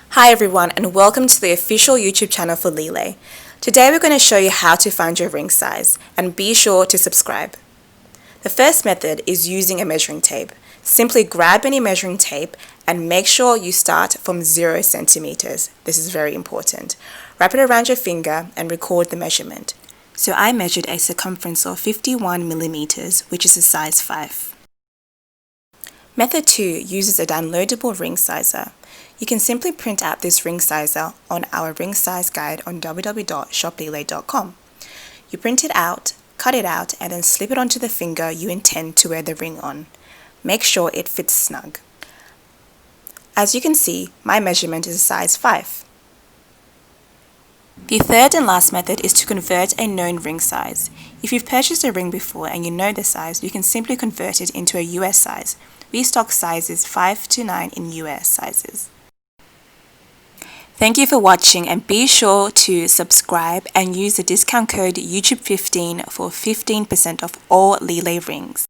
Hi everyone, and welcome to the official YouTube channel for Lele. Today we're going to show you how to find your ring size, and be sure to subscribe. The first method is using a measuring tape. Simply grab any measuring tape and make sure you start from 0 centimeters. This is very important. Wrap it around your finger and record the measurement. So I measured a circumference of 51 millimeters, which is a size 5. Method 2 uses a downloadable ring sizer. You can simply print out this ring sizer on our ring size guide on www.shoplele.com. You print it out, cut it out, and then slip it onto the finger you intend to wear the ring on. Make sure it fits snug. As you can see, my measurement is a size 5. The third and last method is to convert a known ring size. If you've purchased a ring before and you know the size, you can simply convert it into a US size. We stock sizes 5 to 9 in US sizes. Thank you for watching, and be sure to subscribe and use the discount code YouTube15 for 15% off all Lele rings.